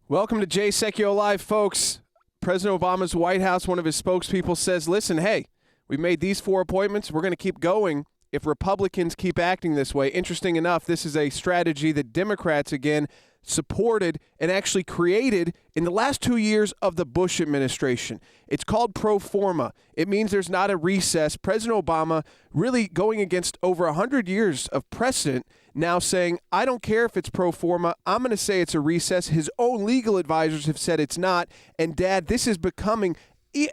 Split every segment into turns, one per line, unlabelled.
Welcome to Sekulow Live, folks. President Obama's White House, one of his spokespeople says, listen, hey, we've made these 4 appointments. We're going to keep going if Republicans keep acting this way. Interesting enough, this is a strategy that Democrats, again, supported and actually created in the last 2 years of the Bush administration. It's called pro forma. It means there's not a recess. President Obama really going against over 100 years of precedent, now saying, I don't care if it's pro forma. I'm going to say it's a recess. His own legal advisors have said it's not. And, Dad, this is becoming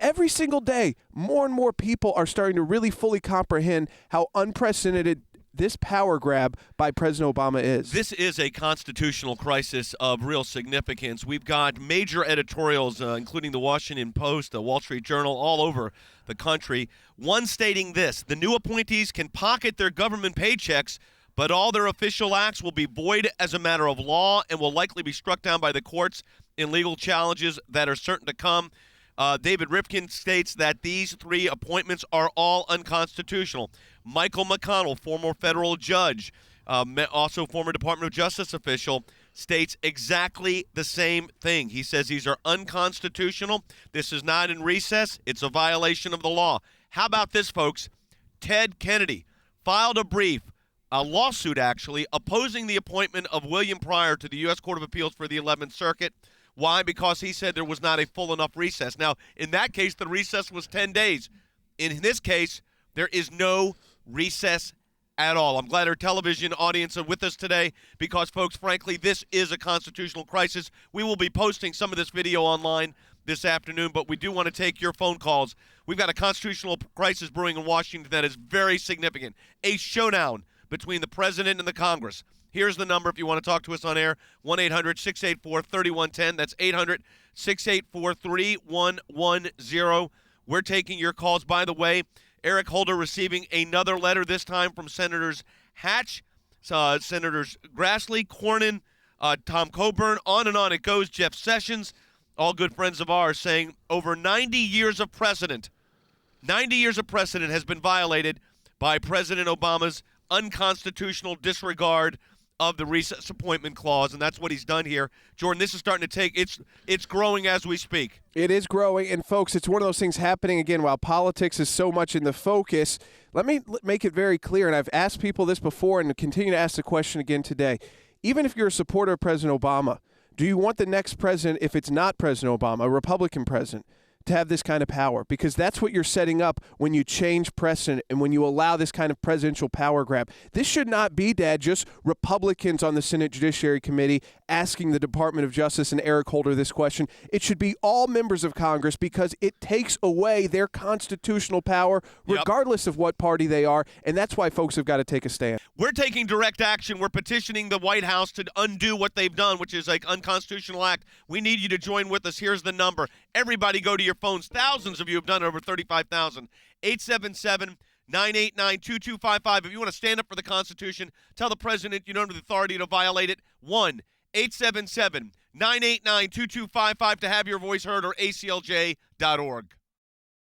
every single day, more and more people are starting to really fully comprehend how unprecedented this power grab by President Obama is.
This is a constitutional crisis of real significance. We've got major editorials, including the Washington Post, the Wall Street Journal, all over the country. One stating this: the new appointees can pocket their government paychecks, but all their official acts will be void as a matter of law and will likely be struck down by the courts in legal challenges that are certain to come. David Rifkin states that these 3 appointments are all unconstitutional. Michael McConnell, former federal judge, also former Department of Justice official, states exactly the same thing. He says these are unconstitutional. This is not in recess. It's a violation of the law. How about this, folks? Ted Kennedy filed a lawsuit actually, opposing the appointment of William Pryor to the U.S. Court of Appeals for the 11th Circuit. Why? Because he said there was not a full enough recess. Now, in that case, the recess was 10 days. In this case, there is no recess at all. I'm glad our television audience are with us today because, folks, frankly, this is a constitutional crisis. We will be posting some of this video online this afternoon, but we do want to take your phone calls. We've got a constitutional crisis brewing in Washington that is very significant, a showdown between the president and the Congress. Here's the number if you want to talk to us on air, 1-800-684-3110. That's 800-684-3110. We're taking your calls. By the way, Eric Holder receiving another letter, this time from Senators Hatch, Senators Grassley, Cornyn, Tom Coburn, on and on it goes, Jeff Sessions, all good friends of ours, saying over 90 years of precedent has been violated by President Obama's unconstitutional disregard of the recess appointment clause, and that's what he's done here. Jordan, this is starting to it's growing as we speak.
It is growing, and folks, it's one of those things happening again while politics is so much in the focus. Let me make it very clear, and I've asked people this before and continue to ask the question again today. Even if you're a supporter of President Obama, do you want the next president, if it's not President Obama, a Republican president, to have this kind of power? Because that's what you're setting up when you change precedent and when you allow this kind of presidential power grab. This should not be, Dad, just Republicans on the Senate Judiciary Committee asking the Department of Justice and Eric Holder this question. It should be all members of Congress because it takes away their constitutional power regardless of what party they are, and that's why folks have got to take a stand.
We're taking direct action. We're petitioning the White House to undo what they've done, which is like unconstitutional act. We need you to join with us. Here's the number. Everybody go to your phones. Thousands of you have done it, over 35,000. 877-989-2255. If you want to stand up for the Constitution, tell the president you don't have the authority to violate it. 1-877-989-2255 to have your voice heard, or ACLJ.org.